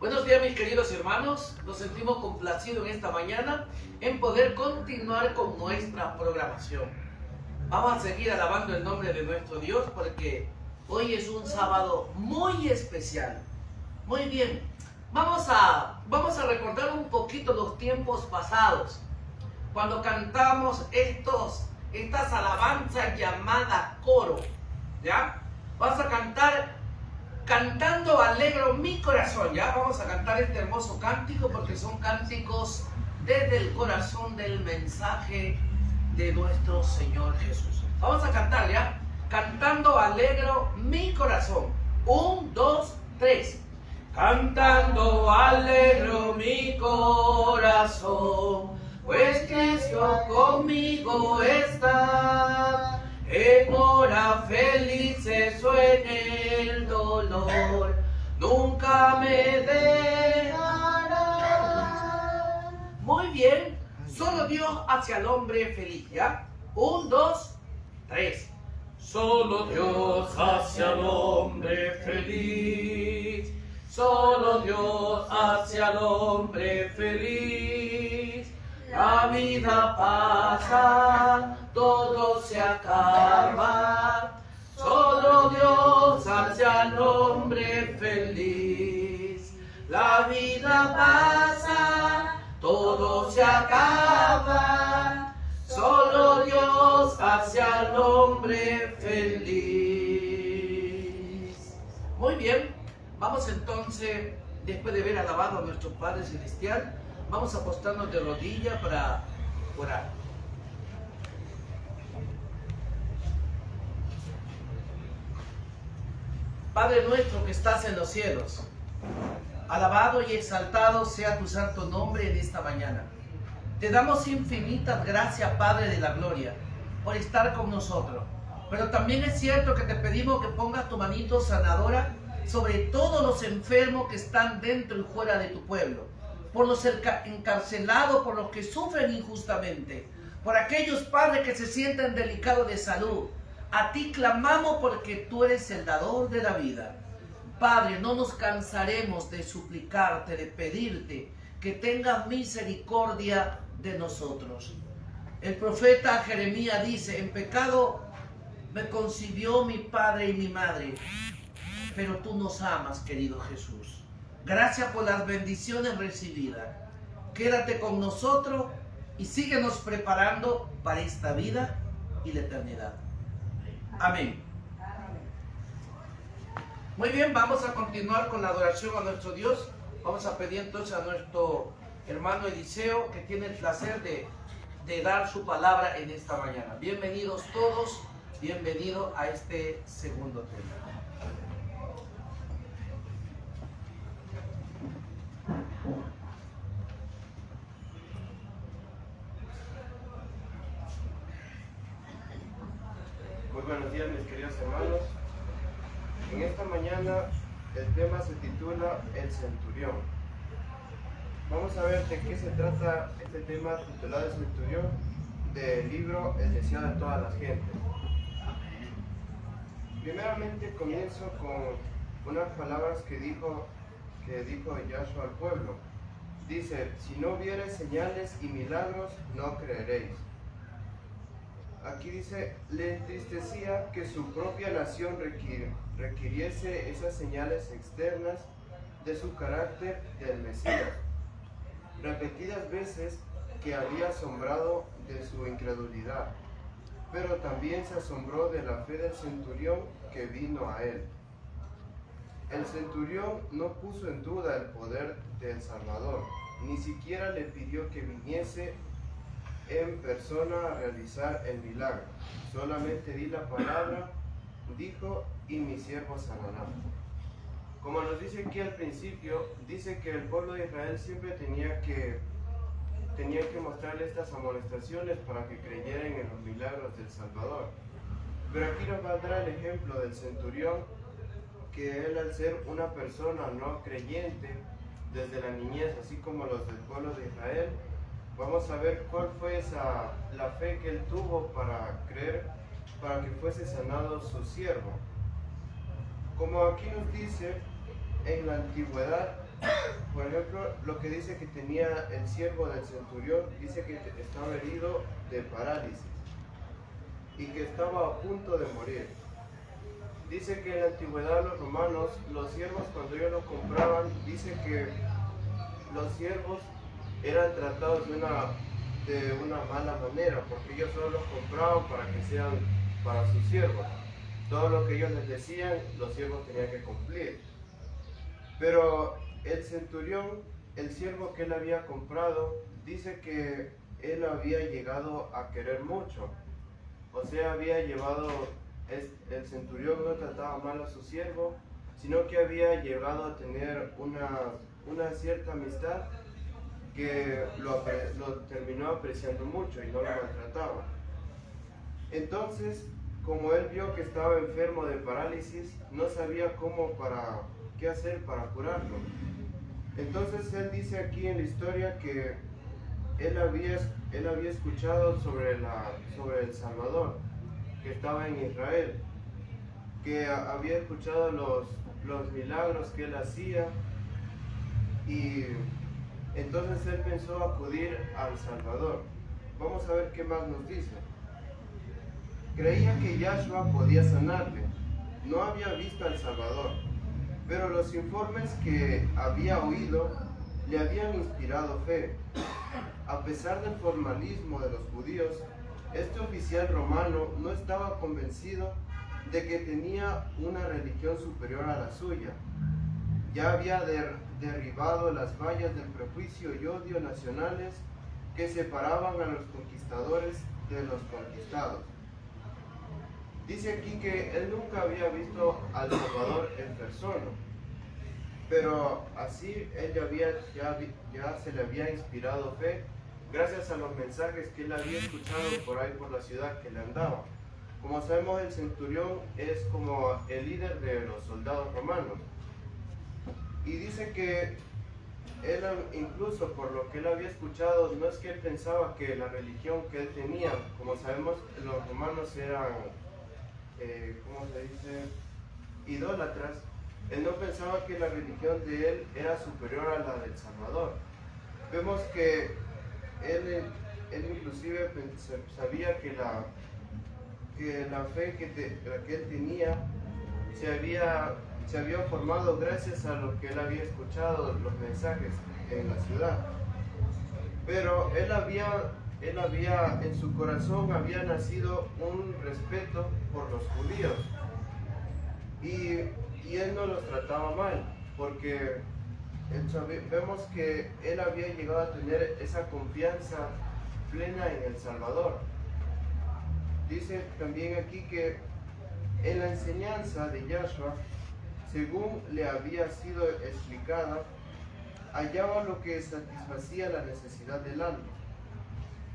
Buenos días, mis queridos hermanos. Nos sentimos complacidos en esta mañana en poder continuar con nuestra programación. Vamos a seguir alabando el nombre de nuestro Dios porque hoy es un sábado muy especial. Muy bien, vamos a recordar un poquito los tiempos pasados, cuando cantamos estas alabanzas llamadas coro, ¿ya? Vamos a cantar cantando alegro mi corazón, ¿ya? Vamos a cantar este hermoso cántico porque son cánticos desde el corazón del mensaje de nuestro Señor Jesús. Vamos a cantar, ¿ya? Cantando alegro mi corazón. 1, 2, 3. Cantando alegro mi corazón, pues Cristo conmigo está. En hora felices suene el dolor, nunca me dejará. Muy bien, solo Dios hacia el hombre feliz, ¿ya? 1, 2, 3. Solo Dios hacia el hombre feliz, solo Dios hacia el hombre feliz. La vida pasa, todo se acaba, solo Dios hacia el hombre feliz. La vida pasa, todo se acaba, solo Dios hacia el hombre feliz. Muy bien, vamos entonces, después de haber alabado a nuestro Padre Celestial, vamos a postrarnos de rodillas para orar. Padre nuestro que estás en los cielos, alabado y exaltado sea tu santo nombre en esta mañana. Te damos infinitas gracias, Padre de la gloria, por estar con nosotros. Pero también es cierto que te pedimos que pongas tu manito sanadora sobre todos los enfermos que están dentro y fuera de tu pueblo, por los encarcelados, por los que sufren injustamente, por aquellos padres que se sienten delicados de salud. A ti clamamos porque tú eres el dador de la vida. Padre, no nos cansaremos de suplicarte, de pedirte que tengas misericordia de nosotros. El profeta Jeremías dice: en pecado me concibió mi padre y mi madre, pero tú nos amas, querido Jesús. Gracias por las bendiciones recibidas. Quédate con nosotros y síguenos preparando para esta vida y la eternidad. Amén. Muy bien, vamos a continuar con la adoración a nuestro Dios. Vamos a pedir entonces a nuestro hermano Eliseo, que tiene el placer de dar su palabra en esta mañana. Bienvenidos todos, bienvenidos a este segundo tema. Muy buenos días, mis queridos hermanos. En esta mañana el tema se titula El Centurión. Vamos a ver de qué se trata este tema titulado El Centurión del libro El deseo de todas las gentes. Primeramente comienzo con unas palabras que dijo Yahshua al pueblo. Dice: si no viereis señales y milagros, no creeréis. Aquí dice: le entristecía que su propia nación requiriese esas señales externas de su carácter del Mesías. Repetidas veces que había asombrado de su incredulidad, pero también se asombró de la fe del centurión que vino a él. El centurión no puso en duda el poder del Salvador, ni siquiera le pidió que viniese en persona a realizar el milagro. Solamente di la palabra, dijo, y mi siervo sanará. Como nos dice aquí al principio, dice que el pueblo de Israel siempre tenía que mostrarle estas amonestaciones para que creyeran en los milagros del Salvador. Pero aquí nos va a dar el ejemplo del centurión, que él, al ser una persona no creyente desde la niñez, así como los del pueblo de Israel, vamos a ver cuál fue la fe que él tuvo para creer, para que fuese sanado su siervo. Como aquí nos dice, en la antigüedad, por ejemplo, lo que dice que tenía el siervo del centurión, dice que estaba herido de parálisis y que estaba a punto de morir. Dice que en la antigüedad los romanos, los siervos cuando ellos los compraban, dice que los siervos eran tratados de una mala manera, porque ellos solo los compraban para que sean para sus siervos. Todo lo que ellos les decían, los siervos tenían que cumplir. Pero el centurión, el siervo que él había comprado, dice que él había llegado a querer mucho. O sea, el centurión no trataba mal a su siervo, sino que había llegado a tener una cierta amistad que lo terminó apreciando mucho y no lo maltrataba. Entonces, como él vio que estaba enfermo de parálisis, no sabía qué hacer para curarlo. Entonces él dice aquí en la historia que él había escuchado sobre el Salvador, que estaba en Israel, que había escuchado los milagros que él hacía, y entonces él pensó acudir al Salvador. Vamos a ver qué más nos dice. Creía que Yahshua podía sanarle. No había visto al Salvador, pero los informes que había oído le habían inspirado fe. A pesar del formalismo de los judíos, este oficial romano no estaba convencido de que tenía una religión superior a la suya. Ya había derribado las vallas del prejuicio y odio nacionales que separaban a los conquistadores de los conquistados. Dice aquí que él nunca había visto al Salvador en persona, pero así él ya se le había inspirado fe gracias a los mensajes que él había escuchado por ahí por la ciudad que le andaba. Como sabemos, el centurión es como el líder de los soldados romanos. Y dice que él, incluso por lo que él había escuchado, no es que él pensaba que la religión que él tenía, como sabemos, los romanos eran, ¿cómo se dice?, idólatras. Él no pensaba que la religión de él era superior a la del Salvador. Vemos que él inclusive sabía que la fe que él tenía se había formado gracias a lo que él había escuchado, los mensajes en la ciudad. Pero él había en su corazón había nacido un respeto por los judíos, y él no los trataba mal, porque vemos que él había llegado a tener esa confianza plena en el Salvador. Dice también aquí que en la enseñanza de Yahshua, según le había sido explicada, hallaba lo que satisfacía la necesidad del alma.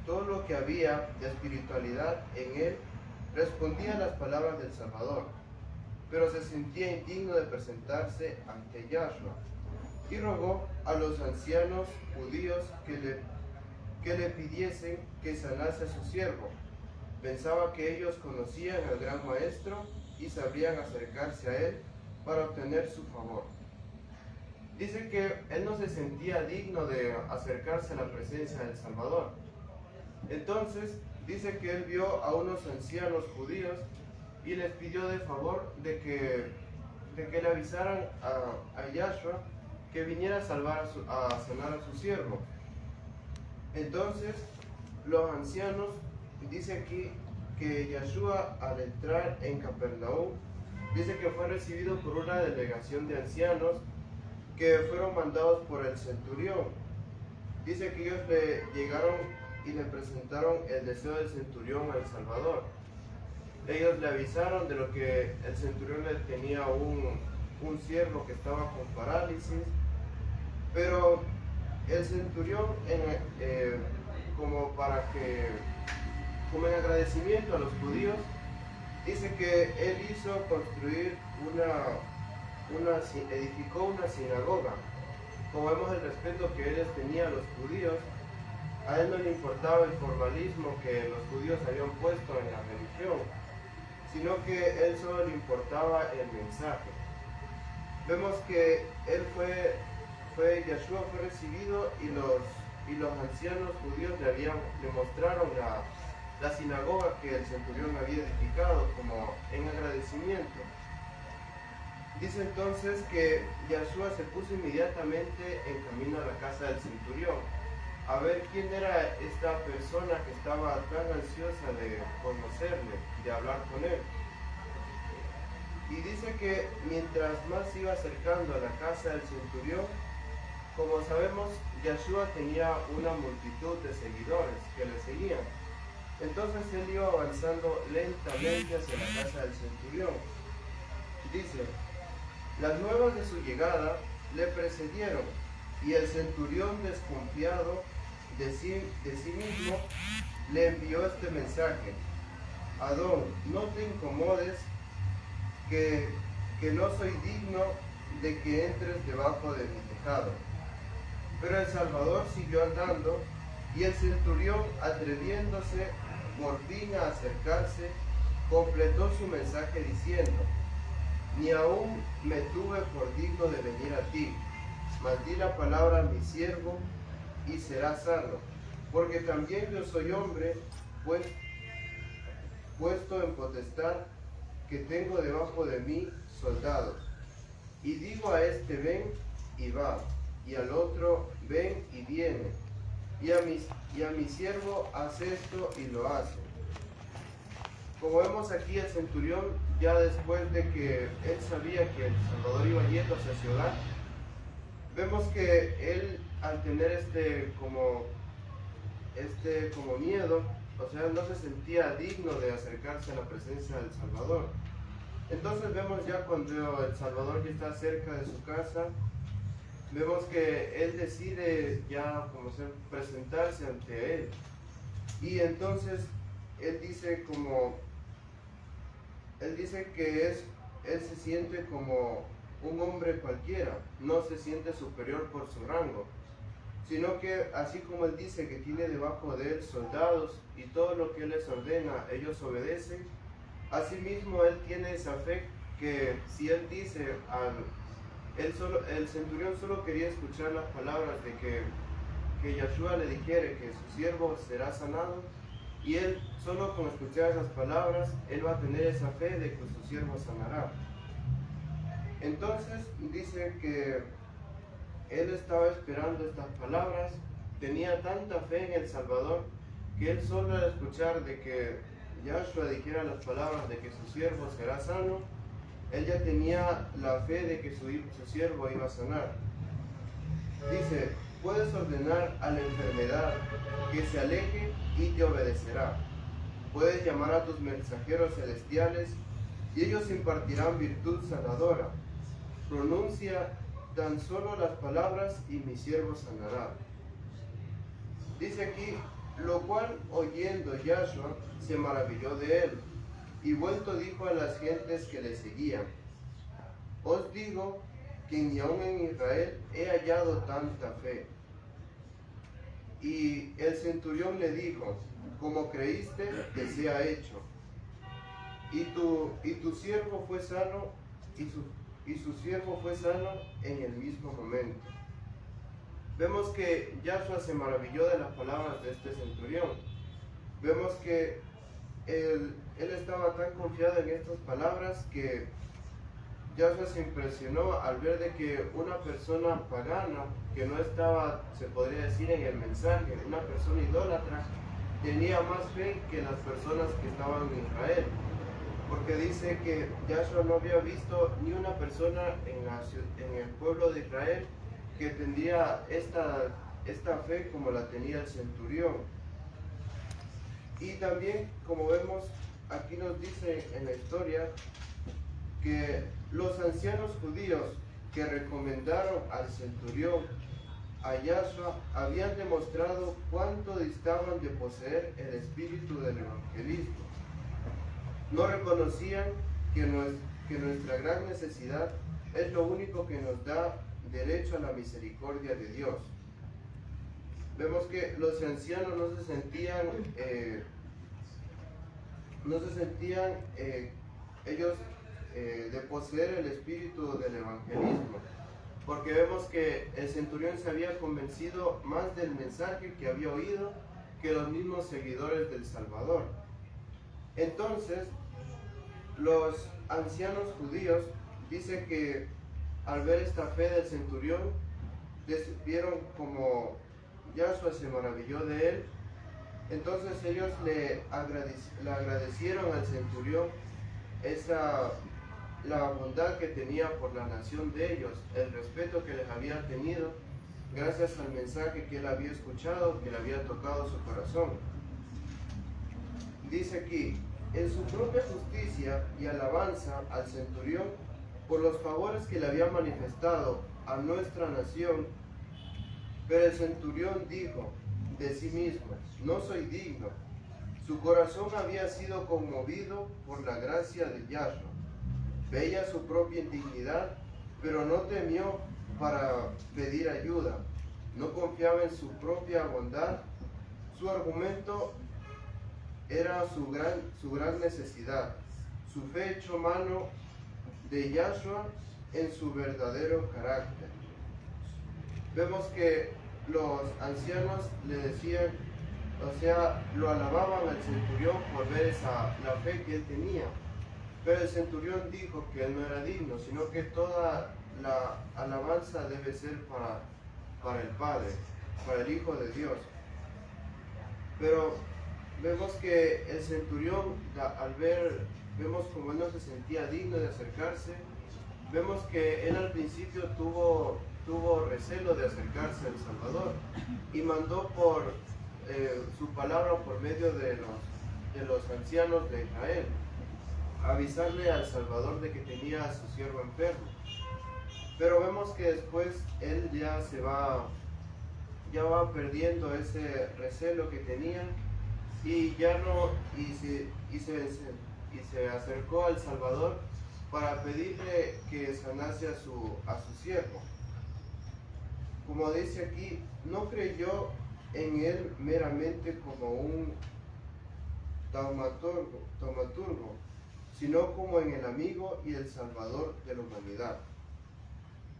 Todo lo que había de espiritualidad en él respondía a las palabras del Salvador, pero se sentía indigno de presentarse ante Yahshua, y rogó a los ancianos judíos que le pidiesen que sanase a su siervo. Pensaba que ellos conocían al gran maestro y sabrían acercarse a él para obtener su favor. Dice que él no se sentía digno de acercarse a la presencia del Salvador. Entonces dice que él vio a unos ancianos judíos y les pidió de favor de que le avisaran a Yahshua que viniera a sanar a su siervo. Entonces los ancianos, dice aquí que Yahshua, al entrar en Capernaum, dice que fue recibido por una delegación de ancianos que fueron mandados por el centurión. Dice que ellos le llegaron y le presentaron el deseo del centurión al Salvador. Ellos le avisaron de lo que el centurión le tenía un siervo que estaba con parálisis, pero el centurión, como en agradecimiento a los judíos, dice que él edificó una sinagoga. Como vemos el respeto que él tenía a los judíos, a él no le importaba el formalismo que los judíos habían puesto en la religión, sino que él solo le importaba el mensaje. Vemos que Yeshua fue recibido y los ancianos judíos le mostraron la sinagoga que el centurión había edificado como en agradecimiento. Dice entonces que Yeshua se puso inmediatamente en camino a la casa del centurión, a ver quién era esta persona que estaba tan ansiosa de conocerle, de hablar con él. Y dice que mientras más iba acercando a la casa del centurión, como sabemos, Yeshua tenía una multitud de seguidores que le seguían. Entonces él iba avanzando lentamente hacia la casa del centurión. Dice, las nuevas de su llegada le precedieron, y el centurión, desconfiado de sí mismo, le envió este mensaje: Adón, no te incomodes, que no soy digno de que entres debajo de mi tejado. Pero el Salvador siguió andando, y el centurión, atreviéndose por fin a acercarse, completó su mensaje diciendo: ni aún me tuve por digno de venir a ti, mas di la palabra a mi siervo y será sano, porque también yo soy hombre, pues puesto en potestad, que tengo debajo de mí soldados. Y digo a este, ven, y va, y al otro, ven, y viene, y a mi siervo, haz esto, y lo hace. Como vemos aquí, el centurión, ya después de que él sabía que el Salvador iba yendo hacia su ciudad, vemos que él, al tener este como miedo, o sea, no se sentía digno de acercarse a la presencia del Salvador. Entonces vemos ya cuando el Salvador ya está cerca de su casa, vemos que él decide ya como presentarse ante él. Y entonces él dice que él se siente como un hombre cualquiera, no se siente superior por su rango, sino que así como él dice que tiene debajo de él soldados y todo lo que él les ordena, ellos obedecen, asimismo él tiene esa fe que si él dice, el centurión solo quería escuchar las palabras de que Yeshua le dijera que su siervo será sanado, y él solo con escuchar esas palabras, él va a tener esa fe de que su siervo sanará. Entonces dice que él estaba esperando estas palabras, tenía tanta fe en el Salvador, que él solo al escuchar de que Yeshua dijera las palabras de que su siervo será sano, él ya tenía la fe de que su siervo iba a sanar. Dice, puedes ordenar a la enfermedad que se aleje y te obedecerá. Puedes llamar a tus mensajeros celestiales y ellos impartirán virtud sanadora. Pronuncia tan solo las palabras y mi siervo sanará. Dice aquí, lo cual oyendo Yahshua se maravilló de él, y vuelto dijo a las gentes que le seguían: os digo que ni aun en Israel he hallado tanta fe. Y el centurión le dijo: como creíste, te sea hecho. Y tu siervo fue sano, y su siervo fue sano en el mismo momento. Vemos que Yahshua se maravilló de las palabras de este centurión. Vemos que él estaba tan confiado en estas palabras que Yahshua se impresionó al ver de que una persona pagana, que no estaba, se podría decir, en el mensaje, una persona idólatra, tenía más fe que las personas que estaban en Israel. Porque dice que Yahshua no había visto ni una persona en el pueblo de Israel que tendría esta fe como la tenía el centurión. Y también, como vemos, aquí nos dice en la historia que los ancianos judíos que recomendaron al centurión a Yahshua habían demostrado cuánto distaban de poseer el espíritu del evangelismo. No reconocían que nuestra gran necesidad es lo único que nos da derecho a la misericordia de Dios. Vemos que los ancianos no se sentían ellos de poseer el espíritu del evangelismo, porque vemos que el centurión se había convencido más del mensaje que había oído que los mismos seguidores del Salvador. Entonces, los ancianos judíos dicen que al ver esta fe del centurión, vieron como Yahshua se maravilló de él. Entonces ellos le agradecieron al centurión la bondad que tenía por la nación de ellos, el respeto que les había tenido, gracias al mensaje que él había escuchado, que le había tocado su corazón. Dice aquí, en su propia justicia y alabanza al centurión, por los favores que le había manifestado a nuestra nación, pero el centurión dijo de sí mismo, no soy digno. Su corazón había sido conmovido por la gracia de Yahshua. Veía su propia indignidad, pero no temió para pedir ayuda. No confiaba en su propia bondad. Su argumento era su gran necesidad. Su fe echó mano de Yahshua en su verdadero carácter. Vemos que los ancianos le decían, o sea, lo alababan al centurión por ver la fe que él tenía. Pero el centurión dijo que él no era digno, sino que toda la alabanza debe ser para el Padre, para el Hijo de Dios. Pero vemos que el centurión, vemos como él no se sentía digno de acercarse. Vemos que él al principio tuvo recelo de acercarse al Salvador y mandó por su palabra por medio de los ancianos de Israel avisarle al Salvador de que tenía a su siervo enfermo. Pero vemos que después él ya va perdiendo ese recelo que tenía y se acercó al Salvador para pedirle que sanase a su siervo. Como dice aquí, no creyó en él meramente como un taumaturgo, sino como en el amigo y el salvador de la humanidad.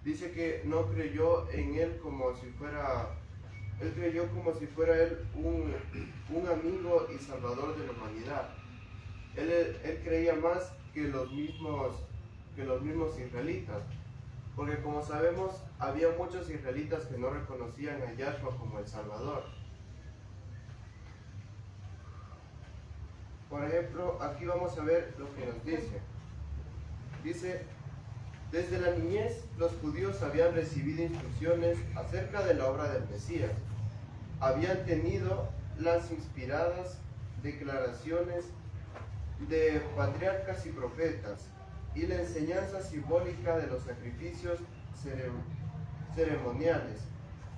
Dice que no creyó en él como si fuera él un amigo y salvador de la humanidad. Él creía más que los mismos israelitas, porque como sabemos, había muchos israelitas que no reconocían a Yahshua como el Salvador. Por ejemplo, aquí vamos a ver lo que nos dice. Dice, desde la niñez los judíos habían recibido instrucciones acerca de la obra del Mesías. Habían tenido las inspiradas declaraciones de patriarcas y profetas y la enseñanza simbólica de los sacrificios ceremoniales,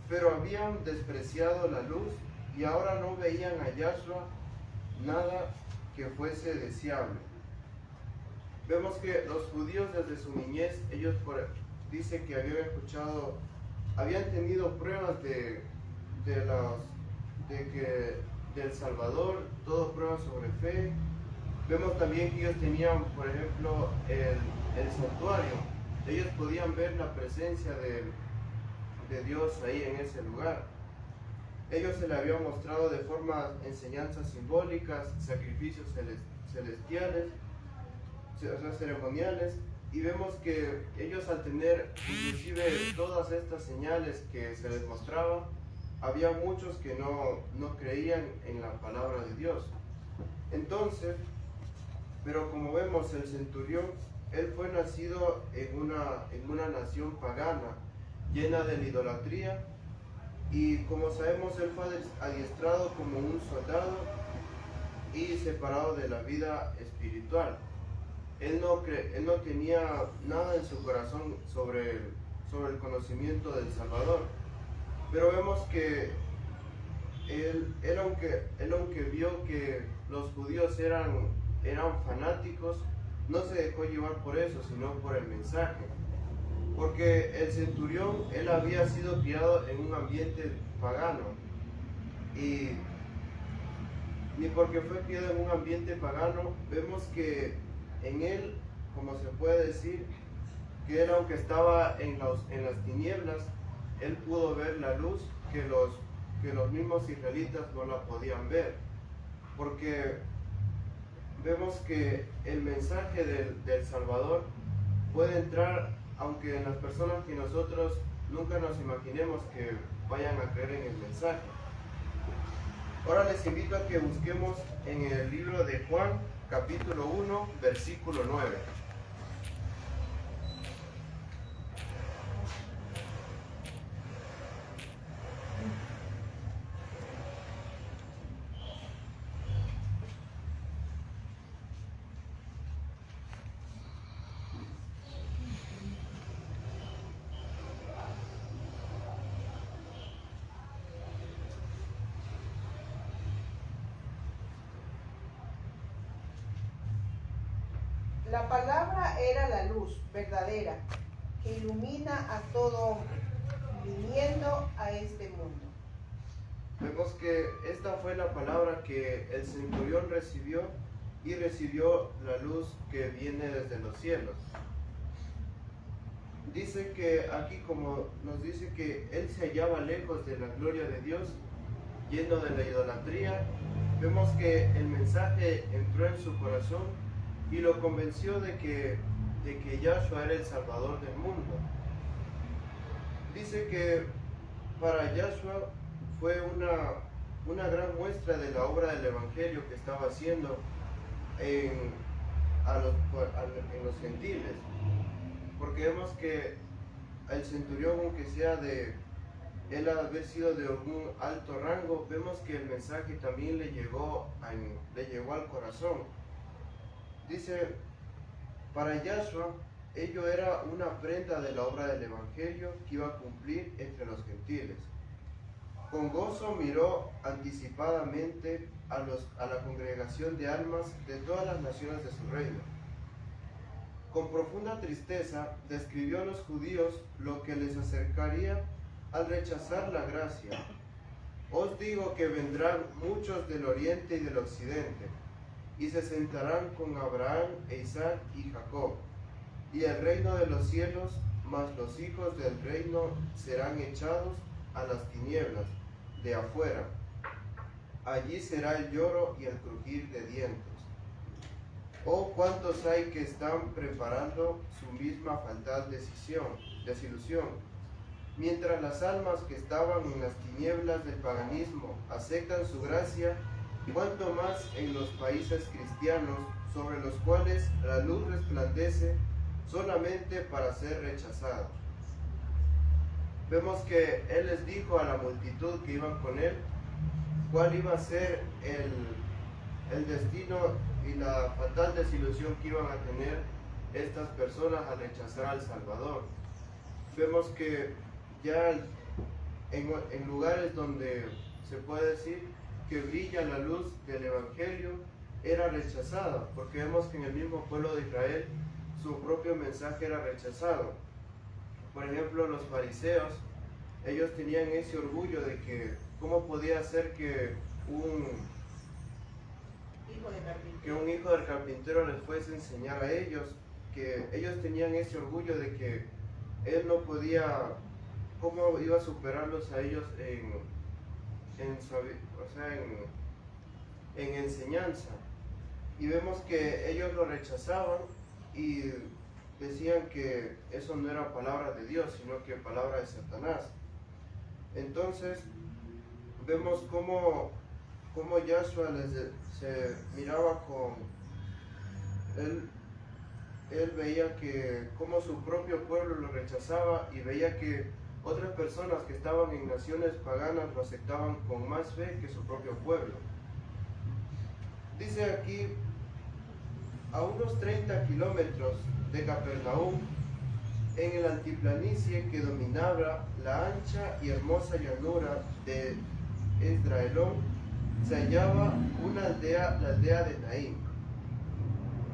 pero habían despreciado la luz y ahora no veían a Yahshua nada que fuese deseable. Vemos que los judíos desde su niñez, ellos dice que habían tenido pruebas del Salvador, todo pruebas sobre fe. Vemos también que ellos tenían, por ejemplo, el santuario. Ellos podían ver la presencia de Dios ahí en ese lugar. Ellos se le habían mostrado de forma enseñanzas simbólicas, sacrificios celestiales, ceremoniales, y vemos que ellos al tener inclusive todas estas señales que se les mostraba, había muchos que no creían en la palabra de Dios. Entonces, pero como vemos, el centurión, él fue nacido en una nación pagana, llena de la idolatría, y como sabemos, él fue adiestrado como un soldado y separado de la vida espiritual. Él no tenía nada en su corazón sobre el conocimiento del Salvador. Pero vemos que él aunque vio que los judíos eran fanáticos, no se dejó llevar por eso, sino por el mensaje. Porque el centurión, él había sido criado en un ambiente pagano. Y ni porque fue criado en un ambiente pagano, vemos que en él como se puede decir, que él, aunque estaba en las tinieblas, él pudo ver la luz que los mismos israelitas no la podían ver, porque vemos que el mensaje del Salvador puede entrar, aunque en las personas que nosotros nunca nos imaginemos que vayan a creer en el mensaje. Ahora les invito a que busquemos en el libro de Juan, capítulo 1, versículo 9. La palabra era la luz verdadera que ilumina a todo hombre, viniendo a este mundo. Vemos que esta fue la palabra que el centurión recibió y recibió la luz que viene desde los cielos. Dice que aquí, como nos dice que él se hallaba lejos de la gloria de Dios, lleno de la idolatría, vemos que el mensaje entró en su corazón y lo convenció de que Yahshua era el Salvador del mundo. Dice que para Yahshua fue una gran muestra de la obra del Evangelio que estaba haciendo en los gentiles, porque vemos que el centurión, aunque sea él haber sido de un alto rango, vemos que el mensaje también le llegó al corazón. Dice, para Yahshua, ello era una prenda de la obra del Evangelio que iba a cumplir entre los gentiles. Con gozo miró anticipadamente a la congregación de almas de todas las naciones de su reino. Con profunda tristeza describió a los judíos lo que les acercaría al rechazar la gracia. Os digo que vendrán muchos del oriente y del occidente, y se sentarán con Abraham, Isaac y Jacob, y el reino de los cielos, mas los hijos del reino serán echados a las tinieblas de afuera. Allí será el lloro y el crujir de dientes. Oh, cuántos hay que están preparando su misma fatal desilusión, mientras las almas que estaban en las tinieblas del paganismo aceptan su gracia, cuanto más en los países cristianos, sobre los cuales la luz resplandece solamente para ser rechazada. Vemos que él les dijo a la multitud que iban con él cuál iba a ser el destino y la fatal desilusión que iban a tener estas personas al rechazar al Salvador. Vemos que ya en lugares donde se puede decir que brilla la luz del Evangelio, era rechazada, porque vemos que en el mismo pueblo de Israel su propio mensaje era rechazado. Por ejemplo, los fariseos, ellos tenían ese orgullo de que cómo podía ser que un hijo del carpintero les fuese a enseñar a ellos, que ellos tenían ese orgullo de que él no podía, cómo iba a superarlos a ellos en enseñanza. Y vemos que ellos lo rechazaban y decían que eso no era palabra de Dios, sino que palabra de Satanás. Entonces vemos cómo Yahshua se miraba con él veía que cómo su propio pueblo lo rechazaba, y veía que otras personas que estaban en naciones paganas lo aceptaban con más fe que su propio pueblo. Dice aquí, a unos 30 kilómetros de Capernaum, en el altiplanicie que dominaba la ancha y hermosa llanura de Esdraelón, se hallaba una aldea, la aldea de Naín,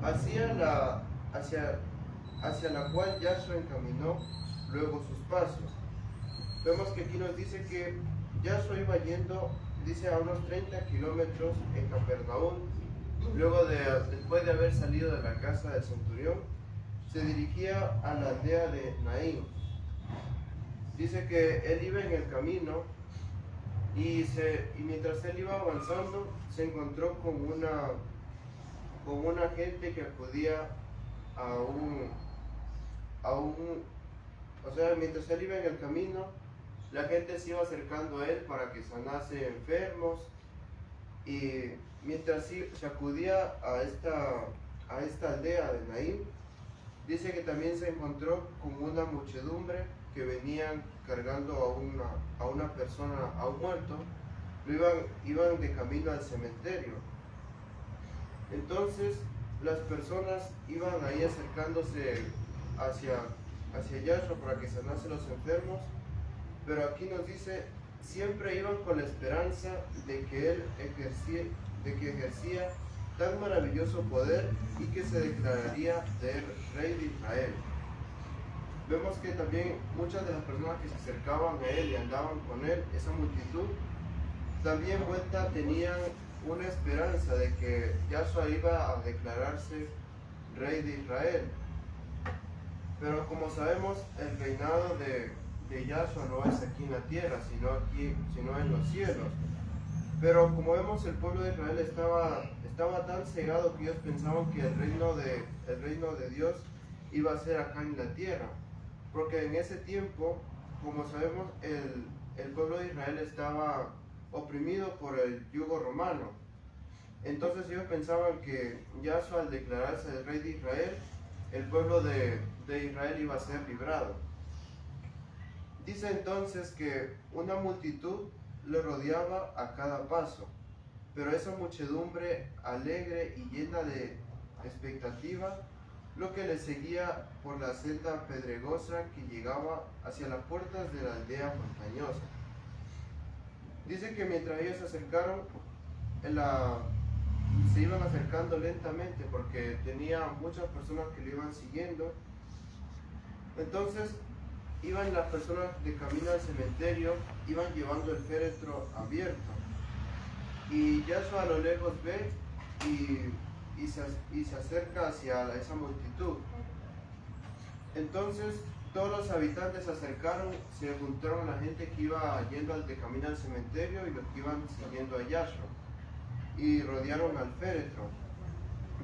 hacia la cual Yahshua encaminó luego sus pasos. Vemos que aquí nos dice que Yahshua iba yendo, dice, a unos 30 kilómetros en Capernaum, después de haber salido de la casa del centurión, se dirigía a la aldea de Naín. Dice que él iba en el camino y mientras él iba avanzando se encontró con una gente que acudía o sea, mientras él iba en el camino, la gente se iba acercando a él para que sanase enfermos, y mientras se acudía a esta aldea de Naín, dice que también se encontró con una muchedumbre que venían cargando a una persona, a un muerto, iban de camino al cementerio. Entonces las personas iban ahí acercándose hacia Yahshua para que sanase los enfermos, pero aquí nos dice, siempre iban con la esperanza de que él ejercía tan maravilloso poder y que se declararía del rey de Israel. Vemos que también muchas de las personas que se acercaban a él y andaban con él, esa multitud, también tenían una esperanza de que Yahshua iba a declararse rey de Israel. Pero como sabemos, el reinado de Yahshua no es aquí en la tierra, sino en los cielos. Pero como vemos, el pueblo de Israel estaba tan cegado que ellos pensaban que el reino de Dios iba a ser acá en la tierra. Porque en ese tiempo, como sabemos, el pueblo de Israel estaba oprimido por el yugo romano. Entonces ellos pensaban que Yahshua, al declararse el rey de Israel, el pueblo de Israel iba a ser librado. Dice entonces que una multitud le rodeaba a cada paso, pero esa muchedumbre alegre y llena de expectativa, lo que le seguía por la senda pedregosa que llegaba hacia las puertas de la aldea montañosa. Dice que mientras ellos se acercaron, se iban acercando lentamente porque tenía muchas personas que lo iban siguiendo. Entonces iban las personas de camino al cementerio, iban llevando el féretro abierto, y Yahshua a lo lejos ve y se acerca hacia esa multitud. Entonces todos los habitantes se acercaron, se juntaron a la gente que iba yendo de camino al cementerio y los que iban siguiendo a Yahshua, y rodearon al féretro.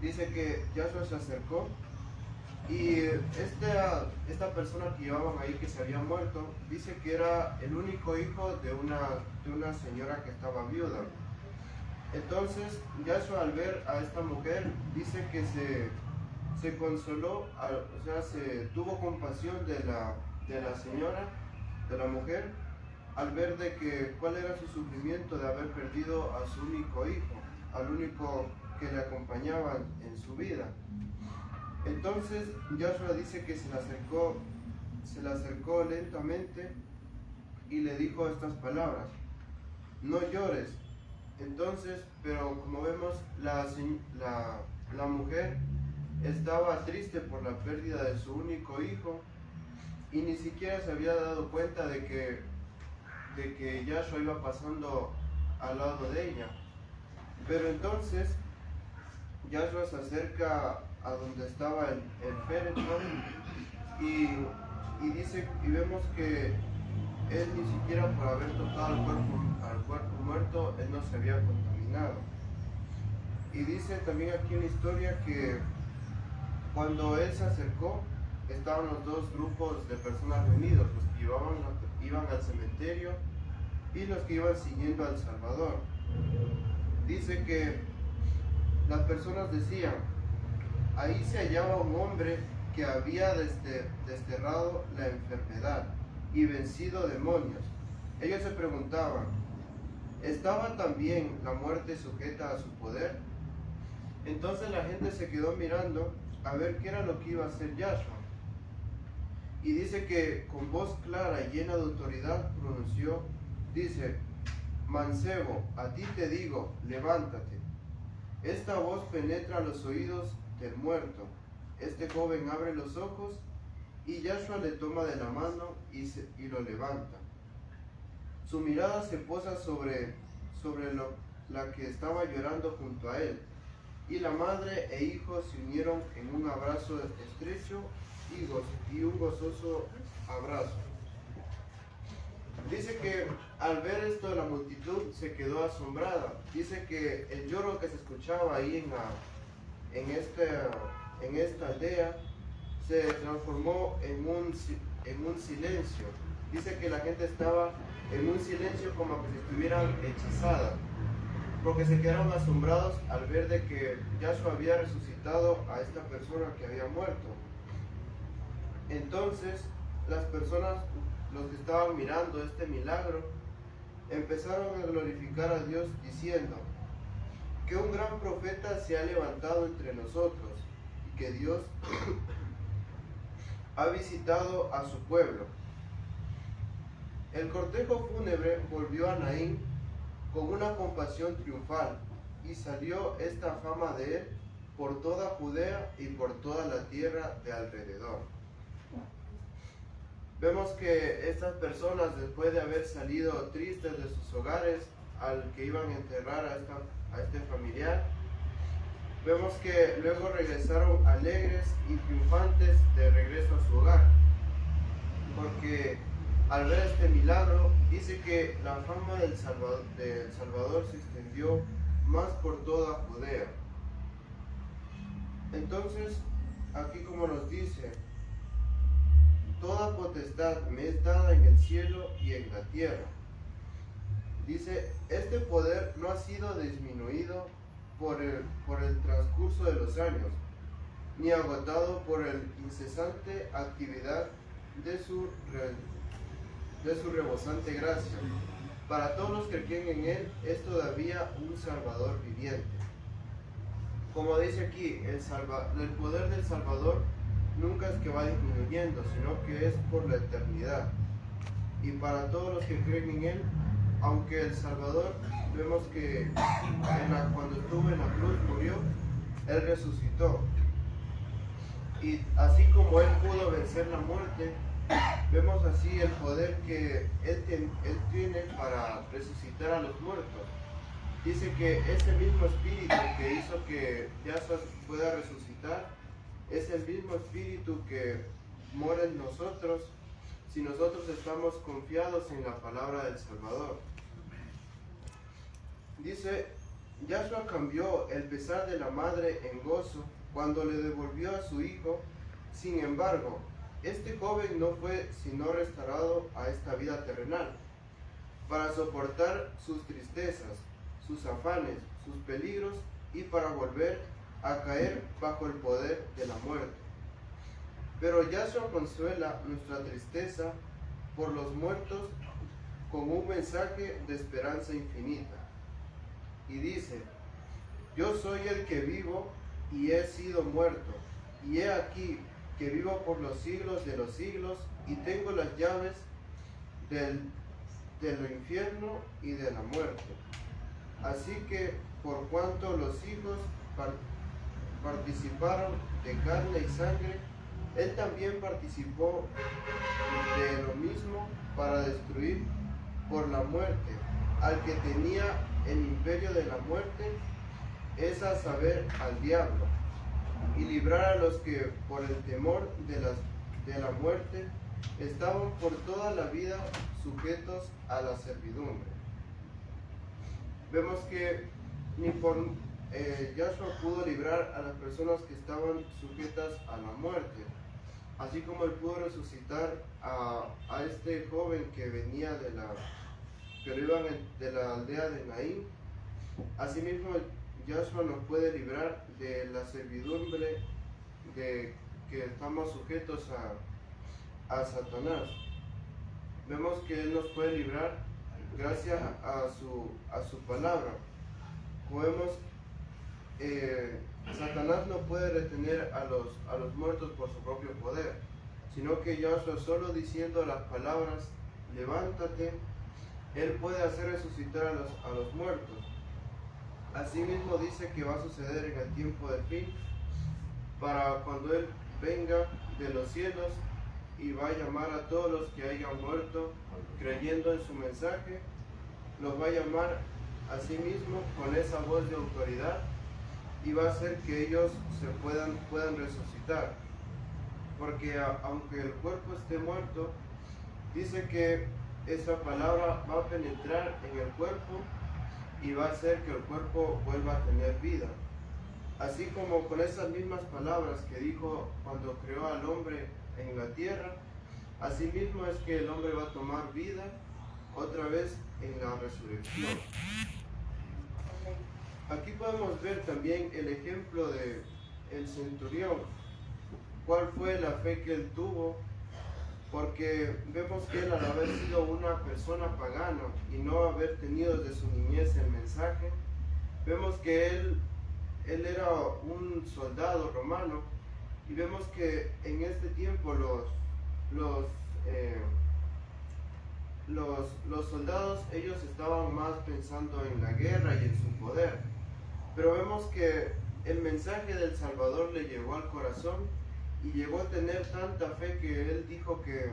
Dice que Yahshua se acercó y esta persona que llevaban ahí, que se había muerto, dice que era el único hijo de una señora que estaba viuda. Entonces Yahshua, al ver a esta mujer, dice que se consoló, o sea, se tuvo compasión de la señora, de la mujer, al ver cuál era su sufrimiento de haber perdido a su único hijo, al único que le acompañaba en su vida. Entonces Yahshua dice que se le acercó lentamente y le dijo estas palabras: no llores. Entonces, pero como vemos, la mujer estaba triste por la pérdida de su único hijo y ni siquiera se había dado cuenta de que Yahshua iba pasando al lado de ella. Pero entonces Yahshua se acerca a donde estaba el féretro y vemos que él, ni siquiera por haber tocado al cuerpo muerto, él no se había contaminado. Y dice también aquí en la historia que cuando él se acercó, estaban los dos grupos de personas reunidos, los que iban al cementerio y los que iban siguiendo al Salvador. Dice que las personas decían: ahí se hallaba un hombre que había desterrado la enfermedad y vencido demonios. Ellos se preguntaban: ¿estaba también la muerte sujeta a su poder? Entonces la gente se quedó mirando a ver qué era lo que iba a hacer Yahshua. Y dice que con voz clara y llena de autoridad pronunció, dice: mancebo, a ti te digo, levántate. Esta voz penetra los oídos del muerto. Este joven abre los ojos y Yahshua le toma de la mano y lo levanta. Su mirada se posa sobre la que estaba llorando junto a él. y la madre e hijo se unieron en un abrazo estrecho y un gozoso abrazo. Dice que al ver esto la multitud se quedó asombrada. Dice que el lloro que se escuchaba ahí en esta aldea se transformó en un silencio. Dice que la gente estaba en un silencio como que si estuvieran hechizadas, porque se quedaron asombrados al ver de que Yahshua había resucitado a esta persona que había muerto. Entonces las personas, los que estaban mirando este milagro, empezaron a glorificar a Dios diciendo que un gran profeta se ha levantado entre nosotros y que Dios ha visitado a su pueblo. El cortejo fúnebre volvió a Naín con una compasión triunfal y salió esta fama de él por toda Judea y por toda la tierra de alrededor. Vemos que estas personas, después de haber salido tristes de sus hogares al que iban a enterrar a este familiar, vemos que luego regresaron alegres y triunfantes de regreso a su hogar, porque al ver este milagro dice que la fama del Salvador se extendió más por toda Judea. Entonces, aquí como nos dice, toda potestad me es dada en el cielo y en la tierra. Dice, este poder no ha sido disminuido por el transcurso de los años, ni agotado por la incesante actividad de su rebosante gracia. Para todos los que creen en Él es todavía un Salvador viviente. Como dice aquí, el poder del Salvador nunca es que va disminuyendo, sino que es por la eternidad. Y para todos los que creen en Él, aunque el Salvador, vemos que cuando estuvo en la cruz murió, Él resucitó. Y así como Él pudo vencer la muerte, vemos así el poder que Él tiene para resucitar a los muertos. Dice que ese mismo espíritu que hizo que Yahshua pueda resucitar es el mismo espíritu que mora en nosotros si nosotros estamos confiados en la palabra del Salvador. Dice, Yahshua cambió el pesar de la madre en gozo cuando le devolvió a su hijo. Sin embargo, este joven no fue sino restaurado a esta vida terrenal para soportar sus tristezas, sus afanes, sus peligros y para volver a caer bajo el poder de la muerte. Pero Yahshua consuela nuestra tristeza por los muertos con un mensaje de esperanza infinita. Y dice, yo soy el que vivo y he sido muerto, y he aquí que vivo por los siglos de los siglos y tengo las llaves del infierno y de la muerte. Así que por cuanto los hijos participaron de carne y sangre, Él también participó de lo mismo para destruir por la muerte al que tenía el imperio de la muerte, es a saber, al diablo, y librar a los que por el temor de la muerte estaban por toda la vida sujetos a la servidumbre. Vemos que ni por Yahshua pudo librar a las personas que estaban sujetas a la muerte, así como Él pudo resucitar a este joven que venía de la aldea de Naín. Asimismo, Yahshua nos puede librar de la servidumbre de que estamos sujetos a Satanás. Vemos que Él nos puede librar gracias a su palabra. Como vemos, Satanás no puede retener a los muertos por su propio poder, sino que Yahshua, solo diciendo las palabras, levántate, Él puede hacer resucitar a los muertos. Asimismo dice que va a suceder en el tiempo del fin, para cuando Él venga de los cielos y va a llamar a todos los que hayan muerto creyendo en su mensaje, los va a llamar a sí mismo con esa voz de autoridad, y va a hacer que ellos puedan resucitar. Porque aunque el cuerpo esté muerto, dice que esa palabra va a penetrar en el cuerpo y va a hacer que el cuerpo vuelva a tener vida. Así como con esas mismas palabras que dijo cuando creó al hombre en la tierra, así mismo es que el hombre va a tomar vida otra vez en la resurrección. Aquí podemos ver también el ejemplo de el centurión. ¿Cuál fue la fe que él tuvo? Porque vemos que él, al haber sido una persona pagana y no haber tenido desde su niñez el mensaje, vemos que él era un soldado romano, y vemos que en este tiempo los soldados, ellos estaban más pensando en la guerra y en su poder, pero vemos que el mensaje del Salvador le llegó al corazón y llegó a tener tanta fe que él dijo que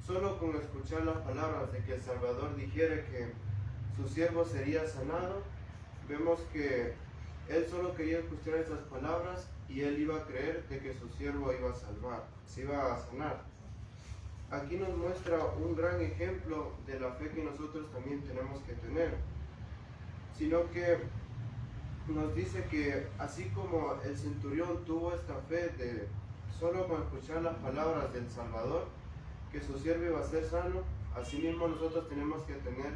solo con escuchar las palabras de que el Salvador dijera que su siervo sería sanado, vemos que él solo quería escuchar esas palabras y él iba a creer de que su siervo iba a salvar, se iba a sanar. Aquí nos muestra un gran ejemplo de la fe que nosotros también tenemos que tener, sino que nos dice que así como el centurión tuvo esta fe de solo con escuchar las palabras del Salvador, que su siervo iba a ser sano, así mismo nosotros tenemos que tener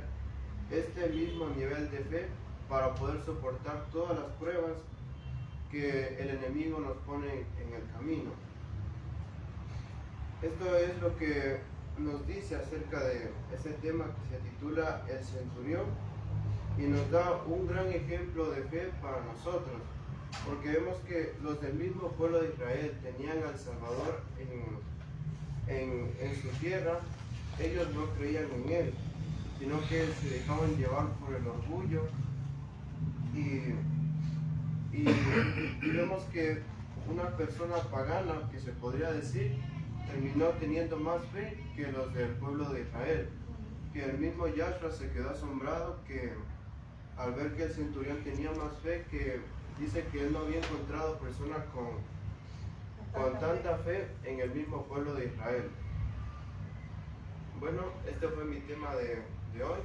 este mismo nivel de fe para poder soportar todas las pruebas que el enemigo nos pone en el camino. Esto es lo que nos dice acerca de ese tema que se titula El Centurión, y nos da un gran ejemplo de fe para nosotros, porque vemos que los del mismo pueblo de Israel tenían al Salvador en su tierra. Ellos no creían en él, sino que se dejaban llevar por el orgullo, y vemos que una persona pagana, que se podría decir, terminó teniendo más fe que los del pueblo de Israel, que el mismo Yahshua se quedó asombrado que al ver que el centurión tenía más fe, que dice que él no había encontrado personas con tanta fe en el mismo pueblo de Israel. Bueno, este fue mi tema de hoy,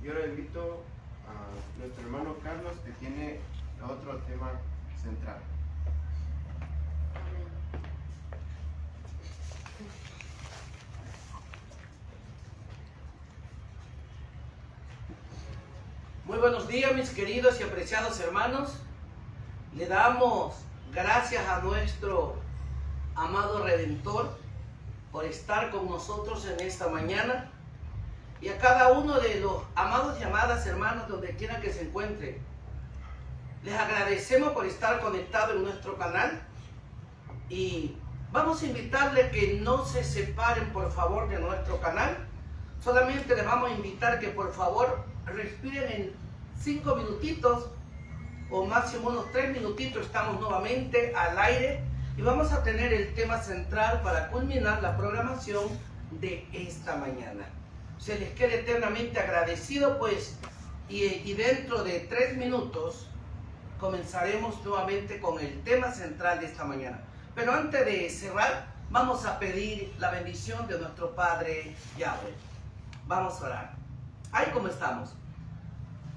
y ahora invito a nuestro hermano Carlos, que tiene otro tema central. Muy buenos días, mis queridos y apreciados hermanos. Le damos gracias a nuestro amado Redentor por estar con nosotros en esta mañana, y a cada uno de los amados y amadas hermanos donde quiera que se encuentre. Les agradecemos por estar conectados en nuestro canal, y vamos a invitarles que no se separen por favor de nuestro canal. Solamente les vamos a invitar que por favor respiren en 5 minutitos o máximo unos 3 minutitos. Estamos nuevamente al aire y vamos a tener el tema central para culminar la programación de esta mañana. Se les quede eternamente agradecido, pues, y dentro de 3 minutos comenzaremos nuevamente con el tema central de esta mañana. Pero antes de cerrar, vamos a pedir la bendición de nuestro Padre Yahweh. Vamos a orar. Ahí como estamos.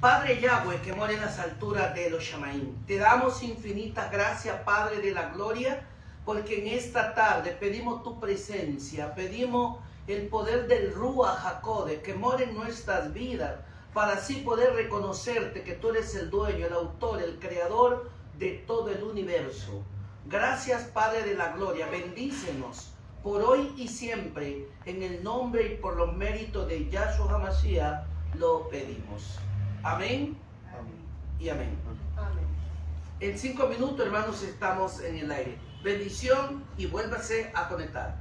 Padre Yahweh, que mora en las alturas de los Shamaim, te damos infinitas gracias, Padre de la gloria, porque en esta tarde pedimos tu presencia, pedimos el poder del Ruach HaKodesh que mora en nuestras vidas, para así poder reconocerte que tú eres el dueño, el autor, el creador de todo el universo. Gracias, Padre de la gloria, bendícenos por hoy y siempre, en el nombre y por los méritos de Yahshua HaMashiach lo pedimos. Amén, amén y amén. Amén. En 5 minutos, hermanos, estamos en el aire. Bendición y vuélvase a conectar.